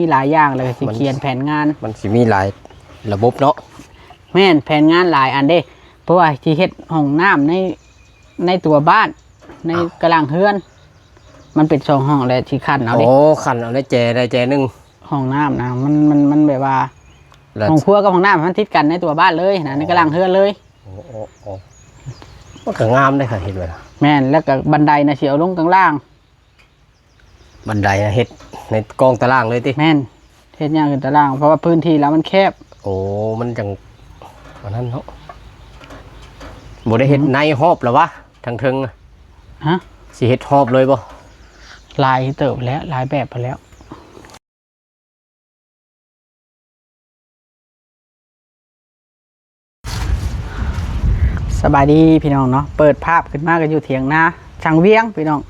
มีหลายอย่างเลยสิเขียนแผนงานมันสิมีหลายระบบเนาะแม่นแผนงานหลายอันเด้เพราะว่าที่เฮ็ดห้องน้ำในตัวบ้านในกลางเฮือนมันเป็น2ห้องและที่คันเอาเด้โอ้คันเอาได้แจนึงห้องน้ำนะมันแบบว่าห้องครัวกับห้องน้ำมันติดกันในตัวบ้านเลยนะในกลางเฮือนเลยโอ้มันก็งามได้ค่ะเห็นไหมแม่นแล้วก็บันไดนะเสียวลงข้างล่างบันไดเฮ็ดในกองตารางเลยติแม่นเฮ็ดอย่างอื่นตารางเพราะว่าพื้นที่แล้วมันแคบโอ้มันจังวันนั้นเนาะบ่ได้เฮ็ดในหอบหรอวะทางเทิงฮะสิเฮ็ดหอบเลยบ่ลายเติบแล้วลายแบบไปแล้วสบายดีพี่น้องเนาะเปิดภาพขึ้นมากันอยู่เถียงนาช่างเวียงพี่น้อง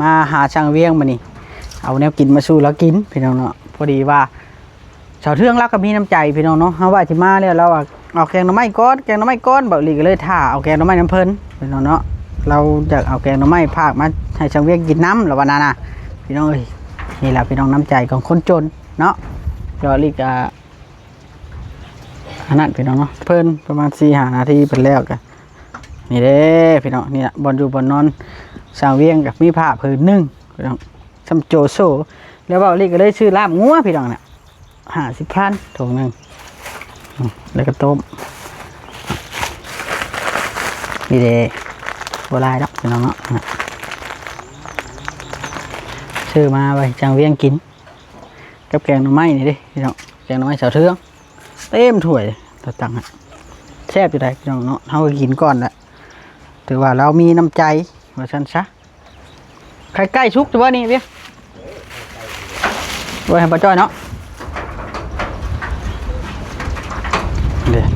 มาหาช่างเวียงมานี่เอาแนวกินมาสู้แล้วกินพี่น้องเนาะพอดีว่าชาวเทืองรักก็มีน้ำใจพี่น้องเนาะเฮาว่าสิมาแล้วเราเอาแกงหน่อไม้ก้อนบ่หลีก็เลยท่าเอาแกงหน่อไม้น้ำเพิ่นพี่น้องเนาะเราอยากเอาแกงหน่อไม้ภาคมาให้ช่างเวียงกินน้ำแล้ววันนั้นน่ะพี่น้องเอ้ยนี่แหละพี่น้องน้ำใจของคนจนเนาะรอลีกอันนั้นพี่น้องเนาะเพิ่นประมาณ4-5 นาทีเพิ่นแล้วกันนี่เด้พี่น้องนี่แหละบอลอยู่บอลนอนสร้างเวียงกับมีผ้าผืนหนึ่งพี่น้องซัมโจโซแล้วว่าลีก็เลยชื่อลาบงัวพี่น้องเนี่ย50,000ถุงหนึ่งแล้วก็ต้มนี่เด้บัวลายแล้วพี่น้องเนาะชื่อมาไว้จังเวียงกินกับแกงหน่อไม้นี่เด้พี่น้องแกงหน่อไม้สาวเทืองเต็มถ้วยตะตังอ่ะแซ่บอยู่ได้พี่น้องเนาะเขาก็กินก่อนแหละถือว่าเรามีน้ำใจว่าฉันซะใกล้ๆชุกจะว่านี่เบี้ยไว้ให้ป้าจ้อยเนาะเดี๋ยว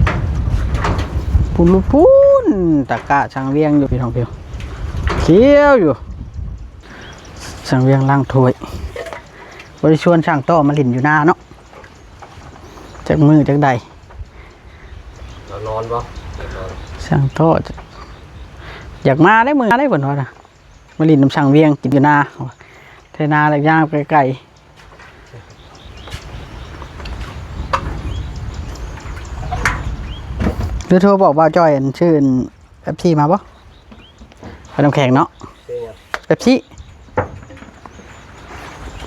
ปูนตะกะช่างเวียงอยู่พี่น้องเพียวเขียวอยู่ช่างเวียงล่างถ้วยบริชวนช่างโต้มาหลินอยู่หน้าเนาะจากมือจากใดเรานอนบ่ช่างโต้อยากมาได้มือได้ผลว่านะมาลินน้ำช่างเวียงกินอยู่นาเทนาอะไรย่างไกลๆหรือโทรบอกว่าจอยชื่อเป๊ปซี่มาปะไปน้ำแข็งเนาะเป๊ปซี่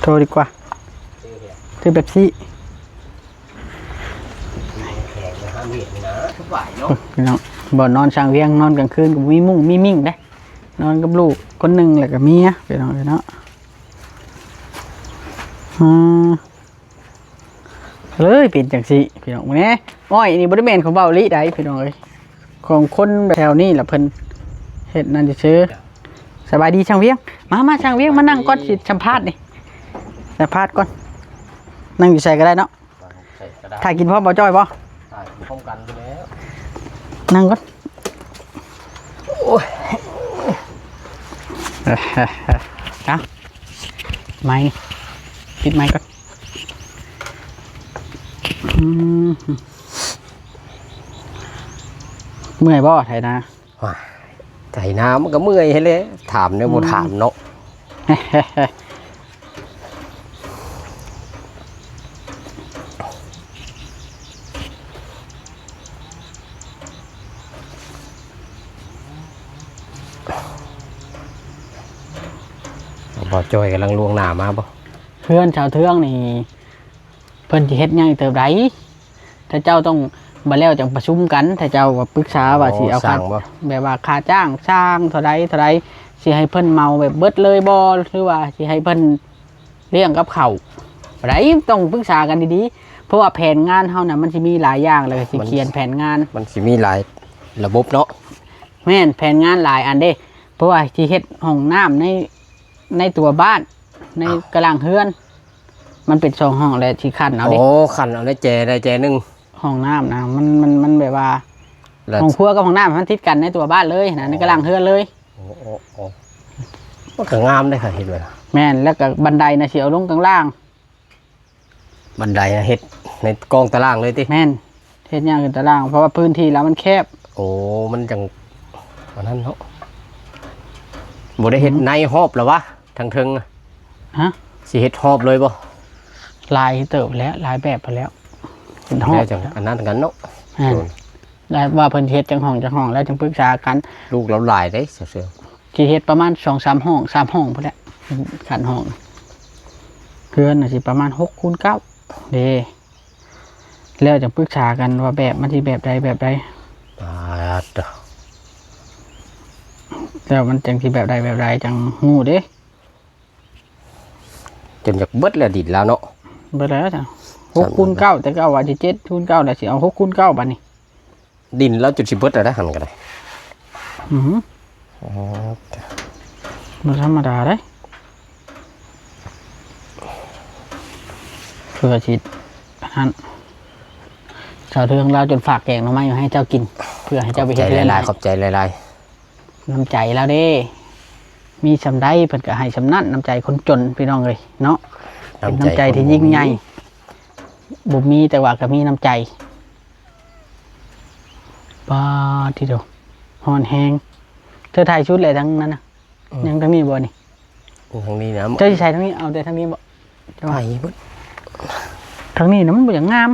โทรดีกว่าชื่อเป๊ปซี่พี่น้องบ่นอนช่างเวียงนอนกลางคืนกับมีมุ้งมีมิ่งได้นอนกับลูกคนหนึ่งแหละกับเมียพี่น้องเลยเนาะเลยเป็นจังสิพี่น้องเนี่ยอ้อยนี่บริเวณของเบาลิได้พี่น้องเลยของคนแถวนี้แหละเพิ่นเห็ดนั่นจะซื้อสบายดีช่างเวียงมาช่างเวียงมานั่งก่อนสิสัมภาษณ์นี่สัมภาษณ์ก่อนนั่งอยู่ใส่ก็ได้เนาะถ่ายกินพ่อบ่จ้อยบ่พร้อมกันไปแล้วนั่งก่อนโอ้ยเอาไม้ปิดไม้ก่อนเมื่อยบ่ไถนาไถนามันก็เมื่อยให้เลยถามเนี่ยบ่ถามเนาะบ่จอยกำลังลวงหน้ามาบ่เพื่อนชาวเทืองนี่เพิ่นสิเฮ็ดหยังเติบใดถ้าเจ้าต้องมาแล้วจังประชุมกันถ้าเจ้าว่าปรึกษาว่าสิเอาค่าแบบว่าค่าจ้างสร้างเท่าใดสิให้เพิ่นเมาแบบเบิดเลยบ่หรือว่าสิให้เพิ่นเลี้ยงกับข้าวไดต้องปรึกษากันดีๆเพราะว่าแผนงานเฮาน่ะมันสิมีหลายอย่างเลยสิเขียนแผนงานมันสิมีหลายระบบเนาะแม่นแผนงานหลายอันเด้เพราะว่าสิเฮ็ดห้องน้ำในตัวบ้านในกลางเฮือนมันเป็น2ห้องและที่คันเอาเด้โอ้คันเอาได้แจนึงห้องน้ำนะมันแบบว่าห้องครัวกับห้องน้ำมันติดกันในตัวบ้านเลยนะในกลางเฮือนเลยโอ้มันก็งามได้ค่ะเห็นไหมแม่นแล้วก็บันไดนะเสียวลงข้างล่างบันไดเฮ็ดในกองตารางเลยติแม่นเฮ็ดอย่างอื่นตารางเพราะว่าพื้นที่แล้วมันแคบโอ้มันจังวันนั้นเนาะบ่ได้เฮ็ดในหอบหรอวะทางเทิงฮะสิเฮ็ดหอบเลยบ่ ลายเติบแล้วลายแบบไปแล้วเป็นห้อง แล้วจังอันนั้นกันเนาะ แล้วว่าเพิ่นเฮ็ดจังห้องแล้วจึงปรึกษากัน ลูกเราหลายได้เสือ สิเฮ็ดประมาณ 2-3 ห้อง3ห้องพุ่นแหละขันห้องเพื่อนน่ะสิประมาณ6x9เด้แล้วจึงปรึกษากันว่าแบบมันสิแบบใดแล้วมันจังสิแบบใดจังฮู้เด้ จนจากเบิดแล้วดินแล้วเนาะ เบิดแล้วจ้ะ6x9แต่ก็เอาว่าสิ7x9แล้วสิเอา6x9บัดนี้ ดินแล้วจุดสิเบิดแล้วได้หันกันเลย มันธรรมดาได้เพื่อชิดนั่นเจ้าเทืองเราจนฝากแกงหน่อไม้ให้เจ้ากิน เพื่อให้เจ้าไปเฮ็ดเรื่อยๆ ขอบใจหลาย น้ำใจแล้วเด้มีสำได้เพิ่นก็ให้สำนั่นน้ำใจคนจนพี่น้องเลยเนาะเป็นน้ำใจที่ยิ่งใหญ่บ่มีแต่ว่าก็มีน้ำใจป้าที่เดียวฮอนแฮงเธอถ่ายชุดอะไรทั้งนั้นนะยังทั้งนี้บ่นี่ ทางนี้นะ เจ้าสิใช้ทั้งนี้เอาแต่ทั้งนี้บ่ ไปเบิด ทั้งนี้นะมันบ่อย่างงาม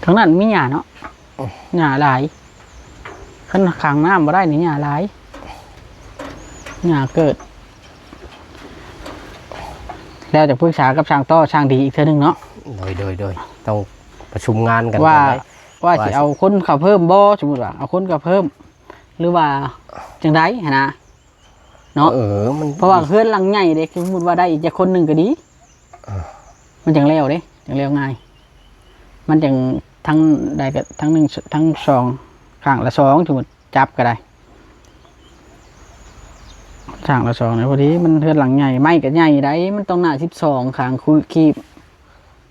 ทั้งนั้นมีหญ้าเนาะหญ้าหลายคันขังน้ำบ่ได้นี่หญ้าหลายหญ้าเกิดแล้วจะปรึกษากับช่างต่อช่างดีอีกเทื่อนึงเนาะ โดยต้องประชุมงานกัน ว่าสิเอาคนเข้าเพิ่มบ่สมมุติว่าเอาคนเข้าเพิ่ม หรือว่าจังได๋หั่นนะเนาะมันเพราะว่าเฮือนหลังใหญ่เด้สมมุติว่าได้อีกจักคนนึงก็ดีมันจังแล้วเด้จังแล้วง่ายมันจังทั้งใดก็ทั้ง1ทั้ง2ข้างละ2สมมุติจับก็ได้ข้างละ2นะพอดีมันเฮือนหลังใหญ่ไม้ก็ใหญ่ได้มันต้องหน้า12ข้างคีบ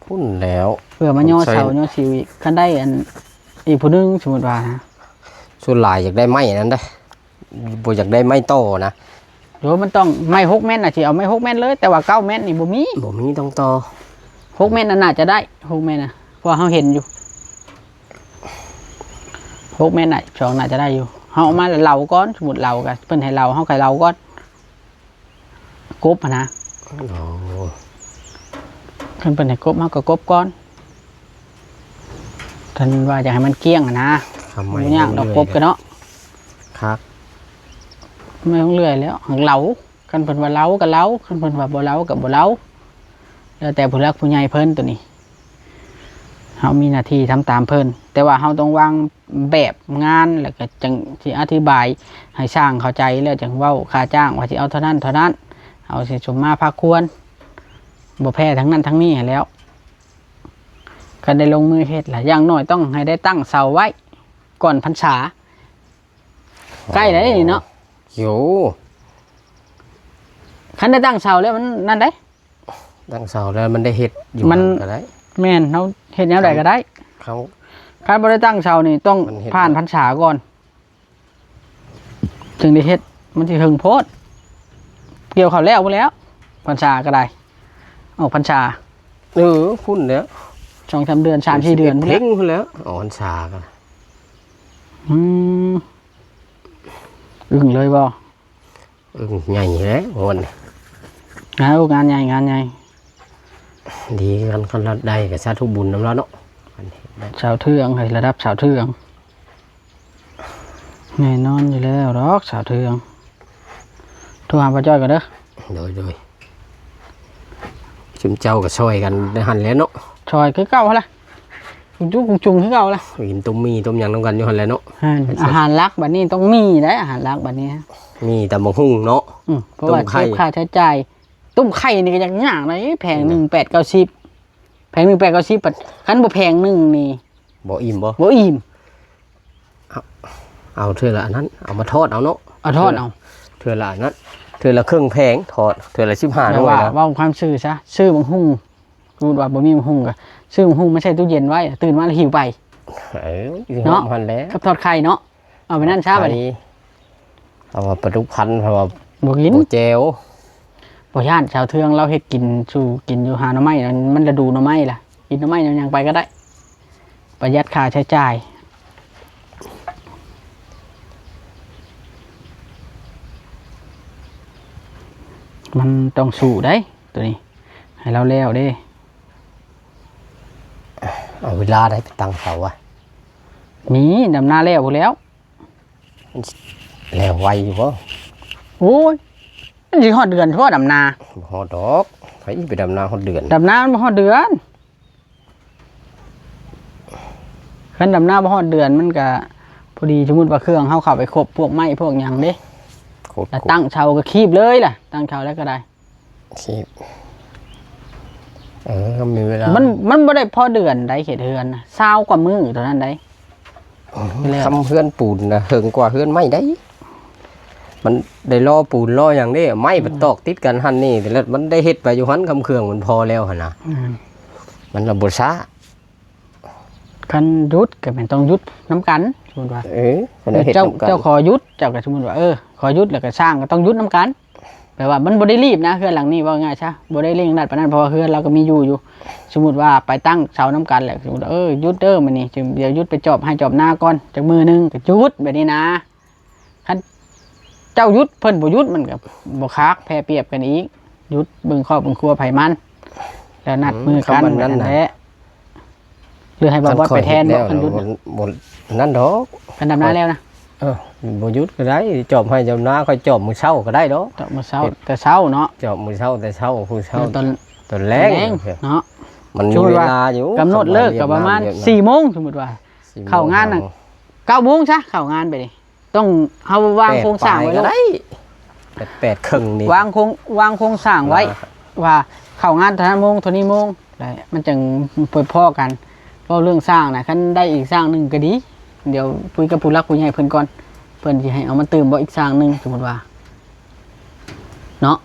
พุ่นแล้ว เพื่อมาย่อเสาย่อสิวอีกคันได้อันอีกผู้นึงสมมุติว่านะ ส่วนหลายอยากได้ไม้นั้นได้บ่อยากได้ไม้โตนะ หรือมันต้องไม้6เมตรน่ะสิเอาไม้6เมตรเลยแต่ว่า9เมตรนี่บ่มี ต้องต่อ 6เมตรน่าจะได้6เมตรน่ะเพราะเฮาเห็นอยู่6เมตรน่ะ2น่าจะได้อยู่เฮาเอามาเหลาก่อนสมมุติเหลาก็เพิ่นให้เหลาเฮาก็เหลาก่อนกบนะเพิ่นให้กบเฮาก็กบก่อนท่านว่าอยากให้มันเกลี้ยงนะบ่ยากดอกกบกันเนาะ ครับ ไม่ต้องเลื่อยแล้วหักเหลาคันเพิ่นว่าเหลาก็เหลาคันเพิ่นว่าบ่เหลาก็บ่เหลาแล้วแต่ผู้รักผู้ใหญ่เพิ่นตัวนี้เฮามีหน้าที่ทำตามเพิ่นแต่ว่าเฮาต้องวางแบบงานแล้วก็จังสิอธิบายให้ช่างเข้าใจแล้วจังเว้าค่าจ้างว่าสิเอาเท่านั้นเอาสิสมมาภาคควรบ่แพ้ทั้งนั้นทั้งนี้ให้แล้วก็ได้ลงมือเฮ็ดล่ะอย่างน้อยต้องให้ได้ตั้งเสาไว้ก่อนพรรษาใกล้แล้วนี่เนาะโย คันได้ตั้งเสาแล้วมันนั่นได้ตั้งเสาแล้วมันได้เฮ็ดอยู่ก็ได้ แม่นเฮาเฮ็ดแนวใดก็ได้เขา คันบ่ได้ตั้งเสานี่ต้องผ่านพรรษาก่อนจึงได้เฮ็ดมันสิหึงโพดเกี่ยวข้าวแล้วพุ่นแล้วพรรษาก็ได้ออกพรรษาพุ่นแล้ว 2-3 เดือน 3-4 เดือนเพ่งพุ่นแล้วอ๋อพรรษาก็อึ้งเลยบ่ใหญ่แล้ววันงานใหญ่ดีกันคันละได้ก็สาธุบุญนำแล้วเนาะสาวเทืองให้ระดับสาวเทืองแน่นอนอยู่แล้วดอกสาวเทืองโทรหาป้าจ้อยก่อนเด้อโดยชุมเจ้าก็ช่วยกันได้หันแล้วเนาะช่วยคือเก่าหั่นล่ะจุงคือเก่าล่ะกินต้มมีต้มยำนำกันอยู่หั่นแหละเนาะอาหารหลักบัดนี้ต้องมีได้อาหารหลักบัดนี้มีแต่บ่ฮู้เนาะเพราะว่าค่าใช้จ่ายต้มไข่นี่ก็ยังยากเลยแพง1 8 9 10แพง1 8 9 10ปัดคันบ่แพง1นี่บ่อิ่มเอาเทื่อละอันนั้นเอามาทอดเอาเนาะเอาทอดเอาเทื่อละอันนั้นเทื่อละครึ่งแพงทอดเทื่อละ15ด้วยนะว่าความซื่อซะซื้อบังหุ่งรู้ว่าบ่มีบังหุ่งก็ซื้อบังหุ่งไม่ใช่ตู้เย็นไว้ตื่นมาแล้วหิวไปเนาะมันแล้วกับทอดไข่เนาะเอาไปนั่นช้าบัดนี้เอาว่าปลาดุกพันเพราะว่าบ่กินบ่แจวบ่ย่านชาวเทืองเราเฮ็ดกินอยู่หาหน่อไม้มันฤดูหน่อไม้ล่ะกินหน่อไม้ยังไปก็ได้ประหยัดค่าใช้จ่ายมันต้องสู้ได้ตัวนี้ให้ ให้เราแล้วเด้ เอาเวลาได้ไปตั้งเสาอะ มีดำนาแล้วพู้นแล้ว แล้วไวอยู่บ่ โอ้ยมันสิฮอดเดือนเฉพาะดำนา บ่ฮอดดอกไปไปดำนาฮอดเดือน ดำนามันบ่ฮอดเดือนคันดำนาบ่ฮอดเดือนมันก็พอดีสมมุติว่าเครื่องเฮาเข้าไปครบพวกไม้พวกหยังเด้ โคตร แล้วตั้งเชาก็คีบเลยล่ะตั้งเชาแล้วก็ได้ สิก็มีเวลา มันบ่ได้พอเดือนได้เขตเดือนน่ะ20กว่ามื้อเท่านั้นได้ แล้ว คำเพื่อนปูนนะเฮิงกว่าเพื่อนไม่ได้ มันได้รอปูนรออย่างนี้ไม้มันตอกติดกันหันนี่แล้วมันได้เฮ็ดไปอยู่หันคำเครื่องมันพอแล้วหั่นนะมันระบบช้า คันหยุดก็แม่นต้องหยุดน้ำกันสมมุติว่า มันได้เฮ็ด เจ้า นำกัน เจ้าขอหยุดเจ้าก็สมมุติว่าขอหยุดแล้วก็สร้างก็ต้องหยุดน้ำกันแปลว่ามันบ่ได้รีบนะเฮือนหลังนี้ว่าง่ายซะบ่ได้เร่งรัดปานนั้นเพราะว่าเฮือนเราก็มีอยู่สมมุติว่าไปตั้งเสาน้ำกันแหละสมมุติว่าหยุดมื้อนี้จึงเดี๋ยวหยุดไปจอบให้จอบหน้าก่อนจักมื้อนึงก็หยุดแบบนี้นะคันเจ้าหยุดเพิ่นบ่หยุดมันก็บ่คักแพ้เปรียบกันอีกหยุดเบิ่งครอบเบิ่งครัวไผมันแล้วนัดมือกันนั่นแหละหรือให้บ่ไปแทนบ่คันหยุด บ่นั่นดอก คันดำนาแล้วนะ บ่หยุดก็ได้จอบให้เจ้าหน้าค่อยจอบมื้อเช้าก็ได้ดอก จอบมื้อเช้าแต่เช้าเนาะ จอบมื้อเช้าแต่เช้าผู้เช้า ตอน ตอนแรก เนาะ มันมีเวลาอยู่ กำหนดเลิกก็ประมาณ4โมงสมมุติว่า เข้างานน่ะ 9โมงซะเข้างานไปดิต้องเฮาวางโครงสร้างไว้ ก็ แล้ว ได้8ครึ่งนี่ วางโครงสร้างไว้ ว่าเข้างานเท่านั้นโมงเท่านี้โมงได้มันจังพอพ้อกันเพราะเรื่องสร้างน่ะคันได้อีกสร้างหนึงก็ดี เดี๋ยวคุยกับผู้หลักผู้ใหญ่เพิ่นก่อนเพิ่นสิให้เอามาเติมบ่อีกสร้างหนึงสมมุติว่าเนาะ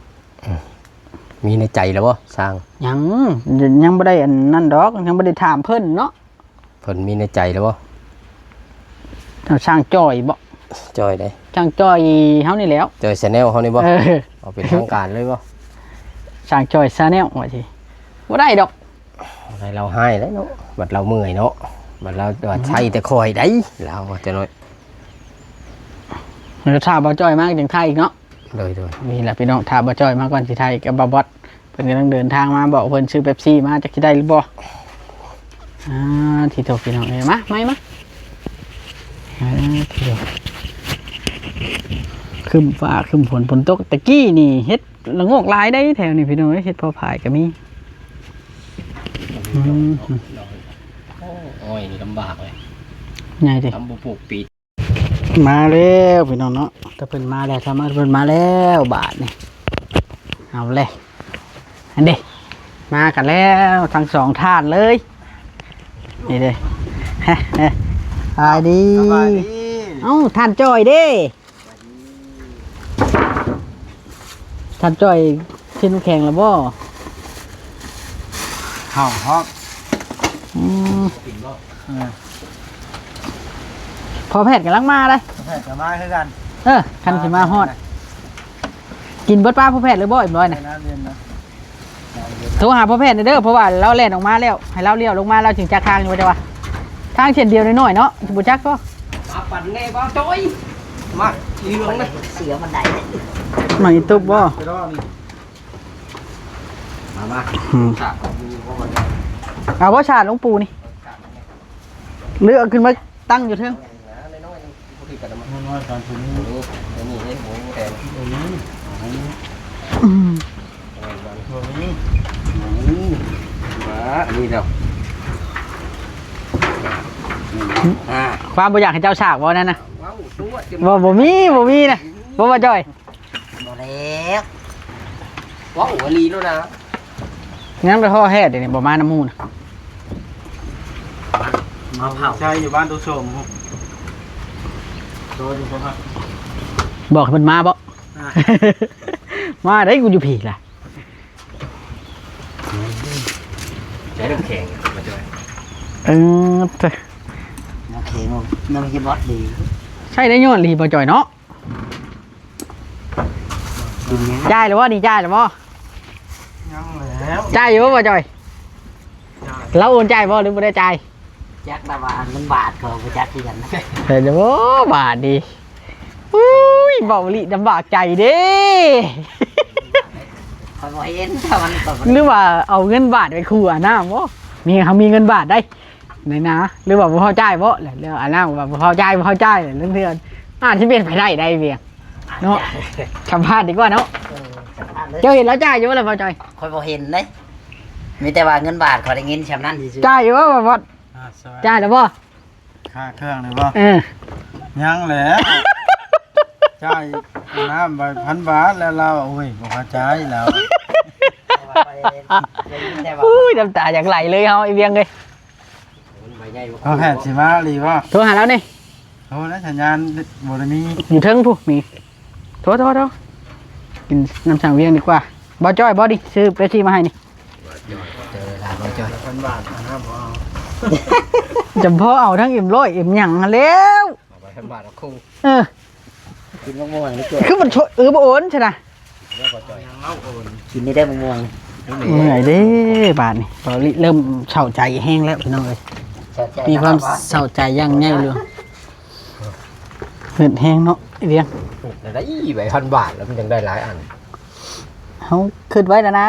มีในใจแล้วบ่สร้าง ยังบ่ได้อันนั้นดอกยังบ่ได้ถามเพิ่นเนาะ เพิ่นมีในใจแล้วบ่ เอาช่างจ้อยบ่ จอยได้ ช่างจ้อยเฮานี่แหล้ว จอย Channel เฮานี่บ่ เออ เอาเป็นทางการเลยบ่ ช่างจ้อยซะแนวว่าสิบ่ได้ดอก ให้เราให้แล้วเนาะบัดเราเมื่อยเนาะบัดเราว่าใช้แต่คอยได้เราจะน้อย เราถ้าบ่จ้อยมากจังไทยอีกเนาะ เลย นี่แหละพี่น้องถ้าบ่จ้อยมาก่อนสิไทยกับบ่บอสเพิ่นกำลังเดินทางมาบอกเพิ่นซื้อเป๊ปซี่มาจักสิได้หรือบ่ที่โตพี่น้องเอ้ยมามาที่โตคึมฟ้าคึมฝนตกตะกี้นี่เฮ็ดละโงกหลายได้แถวนี้พี่น้องเอ้ยเฮ็ดพอผายก็มี โอ้ยนี่ลำบากเลย ใหญ่ดิ ทำบุปลูกปี มาแล้วพี่น้องเนาะถ้าเพิ่นมาแล้วถ้ามาเพิ่นมาแล้วบาทนี่เอาเลยอันเด้มากันแล้วทั้งสองท่านเลยนี่เด้ฮะสบายดีเอ้าท่านจ้อยเด้ท่านจ้อยขึ้นแข่งแล้วบ่ ห้องห้อง พอแพทย์กำลังมาเลย แพทย์จะมาคือกัน คันสิมาฮอดกินเบิดป้าพ่อแพทย์เลยบ่อีกร้อยน่ะ น้ำเย็นนะ โทรหาพ่อแพทย์หน่อยเด้อเพราะว่าเราแล่นออกมาแล้วให้เราเลี้ยวลงมาเราถึงจักทางอยู่ได้ว่าทางเช่นเดียวน้อยๆเนาะสิบ่จักก็ มาปั่นแน่บ่จอยมาอีหลวงนะ เสือมันไหน หน่อยตุ๊บบ่ ไปรอบนี่ มาฉากของมีบ่ได้ เอาบ่ชาติหลวงปู่นี่หรือเอาขึ้นมาตั้งอยู่เทิง น้อยๆผู้ที่กระดม น้อยตอนถึง นี่ให้หมูแดง ตรงนี้ ตรงนี้ มาอันนี้เดียว ความบ่อยากให้เจ้าฉากบ่นั่นน่ะ ว้าวตัว บ่มีนะบ่ว่าจ้อย หมดแล้ว ว้าวอลีแล้วนะ งั้นไปพ่อแฮดเดี๋ยวนี้บ่มาน้ำมูน่ะ มาเผาใช่อยู่บ้านตู้ชมโดนอยู่ครับ บอกให้เพิ่นมาบ่ มาได้กูอยู่ผีล่ะ ใช้น้ำแข็งมาจอย เออ โอเคงงน้ำคิดวัดดี ใช่ได้ย้อนลีบ่จ่อยเนาะ กินเนี้ย จ่ายหรือว่านี่จ่ายหรือบ่ ยังแล้ว จ่ายอยู่บ่จ่อยเราโอนจ่ายบ่หรือบ่ได้จ่าย จักตะวันมันบาทเขาไปจักที่กันนะ เดี๋ยวบ่บาทดีอุ้ยเบาลิลำบากใจเด้ อยบ่เห็นถ้ามันก็ หรือว่าเอาเงินบาทไปขู่อ่ะน้ำบ่มีเขามีเงินบาทได้ในนะหรือว่าบ่พอจ่ายบ่แหละเรื่องอ่ะน้ำว่าบ่พอจ่ายเรื่องเดือนที่เป็นไปได้เวียงเนาะสัมภาษณ์ดีกว่าเนาะเจ้าเห็นแล้วจ่ายอยู่บ่ล่ะพ่อจอย คอยบ่เห็นเด้มีแต่ว่าเงินบาทขอยได้เงินชำนั้นซื่อ จ่ายอยู่บ่บ่จ่ายแล้วบ่ ค่าเครื่องเลยบ่ เออ ยังแหละจ่ายน้ำไป1,000 บาทแล้วเราโอ้ยบ่เข้าใจแล้ว อุ้ยน้ำตาอยากไหลเลยเฮาไอ้เวียงเลย ใบใหญ่บ่ เขาแพทย์สิมาหรือว่า โทรหาแล้วนี่ โทรแล้วสัญญาณบ่ได้มี อยู่เทิงผู้มีโทรกินน้ำช่างเวียงดีกว่าบ่จ้อยบ่ดิซื้อเปปซี่มาให้นี่ เจอลาบ่จ้อย 1,000 บาทนะครับบ่เอา จำพ่อเอาทั้งอิ่มร้อยอิ่มหยังหั้นแล้ว เอาไป1,000 บาทเอาคู่ เออ กินมะม่วงนี่จ้อย คือมันโชบ่โอนใช่น่ะ แล้วก็จ่อย ยังเอาโอน กินนี่ได้มะม่วง เหนื่อยเด้บาดนี่บ่เริ่มเศร้าใจแห้งแล้วพี่น้องเอ้ยมีความเศร้าใจอย่างแน่เลยเหือดแห้งเนาะไอ้เวียง ได้ใบ1,000 บาทแล้วมันยังได้หลายอัน เฮาคิดไว้แล้วนะ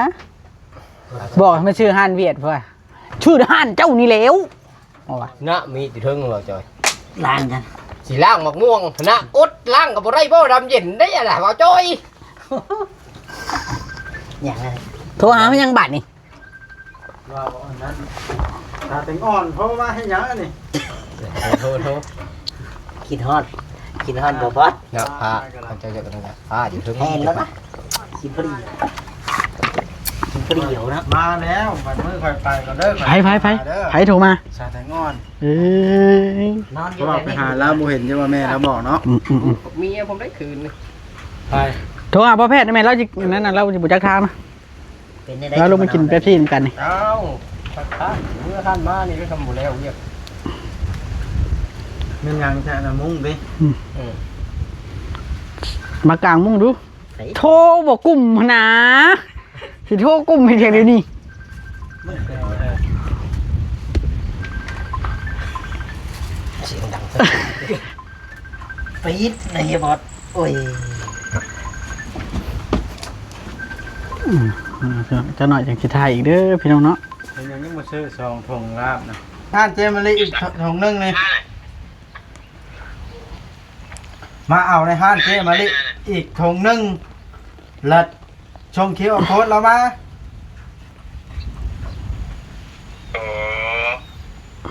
บอกให้มันชื่อห้านเวียดเพิ่นชื่อห้านเจ้านี่แหล้วเอาว่ะ นะมีติเทิงบ่จ่อย ล้างกัน สิล้างหมักม่วงนะอดล้างกับบ่ได้บ่ดำเย็นได้อะล่ะบ่จ้อย อย่างนั้น โทรหามันยังบาดนี่ ว่าบ่อันนั้นตาเป็นอ่อนเพราะว่าให้หยังอันนี้ โทร กินฮอดบ่บอส นะพาเขาจะกันนะพาอยู่ถึง แห้งแล้วนะกินฟรีเดี๋ยวนะ มาแล้วบัดมื้อค่อยไปก็เด้อ ไผโทรมา สาแตงอ่อน เอ้ย นอนอ เพ ยู่ ราะว่า แบบ ไป นี้ หาแล้วบ่เห็นใช่ว่าแม่เราบอกเนาะ เมียผมได้คืน ไป โทรหาพ่อแพทย์ได้ไหมเราจะนั่นน่ะเราจะบุจักทางนะ เป็นได้ เราลงมากินเป๊ปซี่กันนี่ เอ้าท่านเมื่อท่านมานี่ก็ทำหมดแล้วเรียก แม่นยังแท้น่ะมุ้งดิ มากลางมุ้งดูโทรบอกกลุ่มหนาสิโทรกลุ่มให้เพียงเดียวนี้ เสียงดัง ปี๊ดในเฮียบอสโอ้ย จะหน่อยอย่างสิทายอีกเด้อพี่น้องเนาะ เป็นยังนี้มาซื้อซองทงลาบนะท่านเจมส์เลยอีกทงนึงเลยมาเอาในห้านเจมาลิอีกทงนึงเลิศชงคิวโค้ดเรามา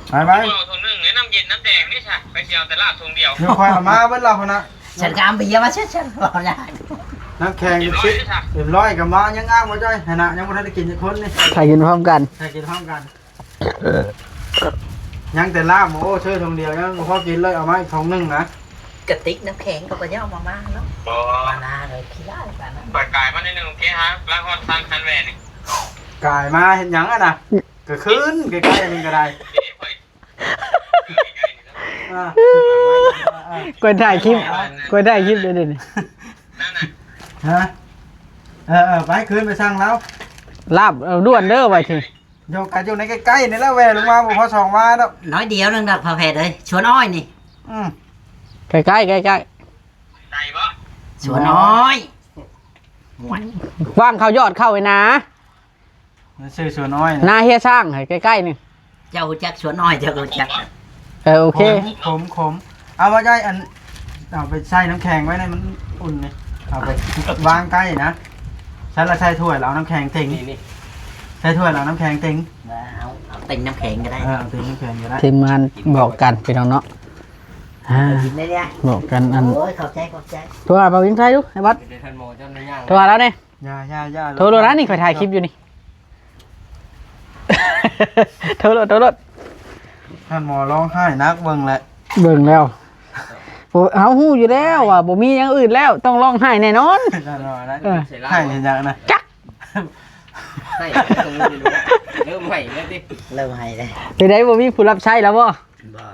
ไปไป เอาถุงหนึ่งน้ำเย็นน้ำแดงนี่ใช่ไปเชียวแต่ละถุงเดียว เดี๋ยวคอยเอามาเบิ้ลเราคนนะ ฉันกามเบียร์มาฉันบอกได้ น้ำแข็งอยู่ชิดเรียบร้อยกับมายังอ้างมาจ้อยนะยังไม่ทันได้กินจะคนนี่ ถ่ายกินพร้อมกัน ใครกินพร้อมกันยังแต่ลาบโอ้เชื่อทงเดียวยังพอกินเลยเอามาอีกทงนึงนะ กระติกน้ำแข็งก็ไปย่อมาเนาะ โอ้ มานาเลยขี้ได้กันนะ เปิดกายมาในหนึ่งโอเคฮะล้างฮอดซังคันแวนนี่ กายมาเห็นยังอ่ะนะก็คืนใกล้ๆนี่ก็ได้ กดถ่ายคลิปเดี๋ยวนี้ นั่นน่ะ ฮะไปคืนไปสั่งแล้ว ลาบเอาด้วนเด้อไว้ที โยกกันอยู่ในใกล้ๆนี่แล้วแวลงมาพอสองมาแล้ว น้อยเดียวนึงดักพาเพดเลยชวนอ้อยนี่ ใกล้ๆ ใจบ่ ชวนอ้อย ว่างเขายอดเข้าไว้นะ ชื่อชวนน้อย หน้าเฮียช่างให้ใกล้ๆนี่ เจ้าจักชวนอ้อยเจ้าก็จัก โอเค ขมเอามาได้อันเอาไปใส่น้ำแข็งไว้ในมันอุ่นนี่เอาไปวางใกล้นะใช้ละใช้ถ้วยแล้วน้ำแข็งติ่ง นี่ ใช้ถ้วยแล้วน้ำแข็งติ่ง เอาติ่งน้ำแข็งก็ได้ เอาติ่งน้ำแข็งก็ได้ ทีมงานบอกกันพี่น้องเนาะ กินได้เนี่ย บอกกันอัน โอ้ยขอบใจ โทรหาเบาวิ่งไทยดูไอ้บัด เดี๋ยวท่านหมอจะไม่ย่าง โทรหาแล้วเนี่ย ย่า โทรแล้วนี่คอยถ่ายคลิปอยู่นี่ โทรรถ ท่านหมอร้องไห้นักเบิ่งแหละ เบิ่งแล้วเอาหู้อยู่แล้วว่าบ่มีอย่างอื่นแล้วต้องร้องไห้แน่นอน ท่านหมอนะ ใส่ลา ให้เห็นยังนะ จัก ให้ตรงนี้ดูเริ่มใหม่แล้วดิ เริ่มให้เลย ไปได้บ่มีผู้รับใช้แล้วบ่ บ่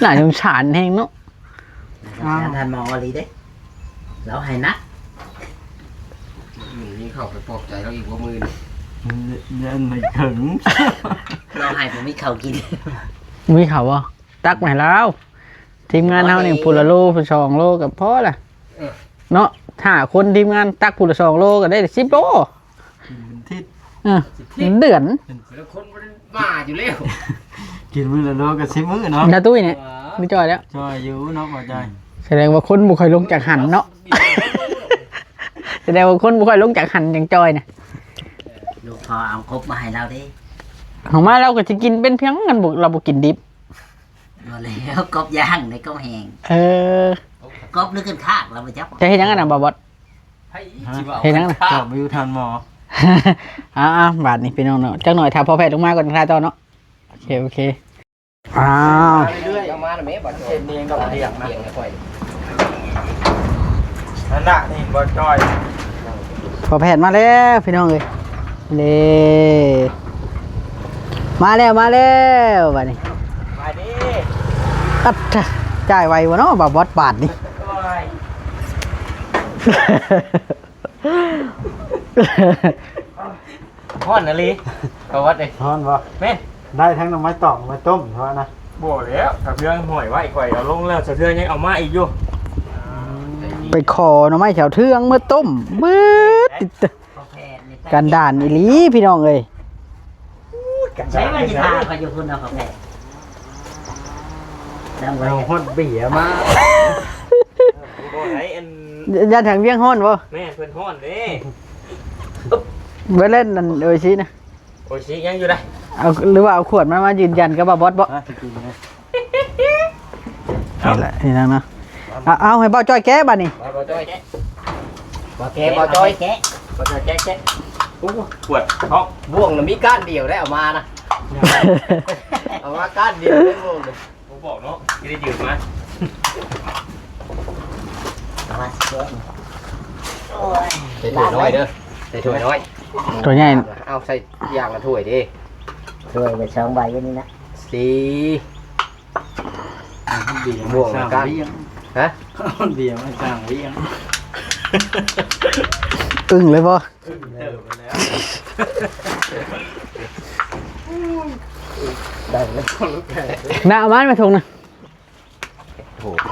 น่าสงสารแฮงเนาะ ท่านมองอะไรเด้แล้วให้นัก นี่เข้าไปปลอบใจเราอีกว่ามือ เย็นไม่ถึง เราให้ผมมีข้าวกิน มีเขาบ่ตักมาให้แล้วทีมงานเฮานี่ผู้ละโลผู้2 โลกับพอล่ะเนาะ 5คนทีมงานตักผู้ละ2โลก็ได้10โล เป็นทิศ เออเดือน แล้วคนมันมาอยู่แล้ว กินมื้อละโลก็10มื้อเนาะ ดาตุ้ยเนี่ยมีจอยแล้ว จอยอยู่เนาะบ่ใจ แสดงว่าคนบ่ค่อยลงจากหันเนาะ แสดงว่าคนบ่ค่อยลงจากหันอย่างจอยน่ะ ลูกพอเอาครบมาให้เราดิ ของมาเราก็สิกินเป็นเพียงกันบ่เราบ่กินดิบ มาแล้วกบย่างในกบแห้ง เออก บนึกขึ้นคากเราไปจับ จะเฮ็ดหยังกันน่ะบ่บอส เฮ็ดหยังน่ะ จบไปอยู่ทันหมอ อ้าวบาดนี้พี่น้องเนาะจักหน่อยถ้าพอแพทย์ลงมาก่อนคลายต่อเนาะโอเคอ้าว เรื่อย เอามาแล้วแม่บ่ ๆเห็นเองดอกเดียงนะ เพียงค่อย นั่นน่ะนี่บ่จอย พอแพทย์มาแล้วพี่น้องเอ้ยนี่มาแล้วบาดนี้ ไปดิ อัดจ่ายไววะเนาะบ่บอสบาทนี่ ฮ้อนนะลีเอาวัดเลย ทอนบ่ แม่น ได้ทั้งหน่อไม้ตอกหน่อไม้ต้มเท่านั้นนะ บ่แล้วถ้าเพื่อนห่วยไว้ข่อยเอาลงแล้วสะเทือนยังเอามาอีกอยู่ ไปขอหน่อไม้แถวเทืองเมื่อต้มมืดติด กบแห้งนี่ กันด่านอีหลีพี่น้องเอ้ย ใช้เงินจะทาเขาอยู่คุณเอากบแห้งดังไว้ เอาฮอดเบียมา บ่ไหนอัน ยันถังเวียงฮ้อนบ่ แม่เพิ่นฮ้อนเด้ เว้เล่นนั่นเอ้ยสินะ โอ้ยสิยังอยู่ได้ เอาหรือว่าเอาขวดมายืนยันกับบ่บอสบ่ อ่ะกินนะ นี่แหละนี่นะนะเอาให้บ่าวจ้อยแก้บัดนี้ บ่จ้อยบ่แก แกะ บ่จ้อย แกะ บ่จะแก๊กๆอู้ปวดท้อง บ่วงน่ะมีก้านเดียวได้เอามานะเอามาก้านเดียวได้บ่วง ผมบอกเนาะสิได้ยืมมา เอามาแกะโอ้ย ใส่ถ้วยน้อยเด้อใส่ถ้วยน้อย ตัวใหญ่ เอาใส่อย่างละถ้วยดิ ช่วยไปสองใบอย่างนี้นะ สี เบีย บ่วงกัน ฮะ เบียมาสั่งเวียง อึ้งเลยบ่ ได้เลย น่าเอามาทงนะ โอ้โห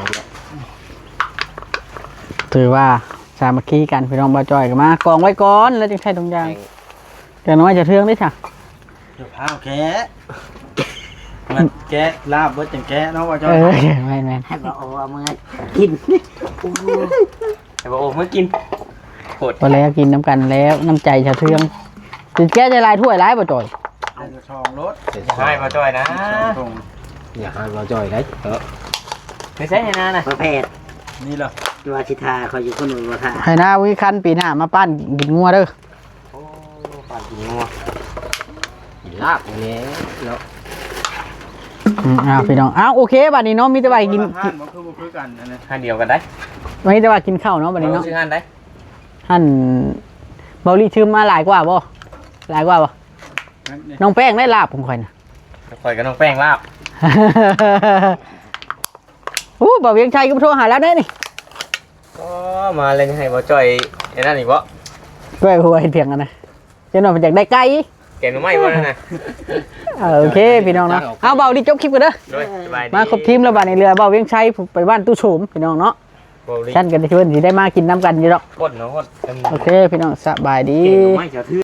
ถือว่าสามัคคีกันพี่น้องบ่าวจ้อยก็มากองไว้ก่อนแล้วจึงใช้ตรงยางแต่น้อยจะเทืองได้จ้ะ เดี๋ยวพาแกะมันแกะลาบเบิดจังแกะเนาะว่าจอ เอย อแม่น ให้บอกเอามือกิน แต่ว่าโอ้เมื่อกินโคตร ๆพอแล้วกินน้ำกันแล้วน้ำใจชาวเทืองจิแก้ใจลายถ้วยร้ายบ่าวจ้อย เป็นทองรถ ใช่มาจ้อยนะ ตรง อย่าให้บ่จ้อยได้เออ ไม่ใช่นะน่ะ ประเภท นี่เหรอ ตัวชิทาเขาอยู่คนอื่นว่าทา ให้หน้าวิคันปีหน้ามาปั้นกินงัวเด้อ โอ้ปานกินงัวกินลาบอย่างนี้เนาะ พี่น้องโอเคบัดนี้เนาะมีแต่ว่ากิน ห้านมันคือบ่คือกันอันนี้ ให้เดียวกันได้ มีแต่ว่ากินข้าวเนาะบัดนี้เนาะ ซื้อหันได้ หั่นเบาลี่ชื่อมาหลายกว่าบ่หลายกว่าบ่น้องแป้งได้ลาบผมค่อยนะ ข่อยกับน้องแป้งลาบ โอ้บ่าวเวียงชัยก็โทรหาแล้วได้นี่ ก็มาเล่นให้บ่จ้อยไอ้นั่นอีกบ่ ก็หัวเห็นเถียงกันนะเจ้าหน่อยมันอยากได้ไก่ แกงหน่อไม้บ่นั่นน่ะ โอเคพี่น้องเนาะเอาเบาลี่จบคลิปกันเด้อ โดยสบายดี มาครบทีมแล้วบัดนี้เรือเบาเวียงชัยไปบ้านตู้โฉมพี่น้องเนาะ บ่ดี ฉันกันที่เพิ่นสิได้มากินน้ำกันอยู่ดอก ก้นเนาะก้น โอเคพี่น้องสบายดี ไม่จะถือ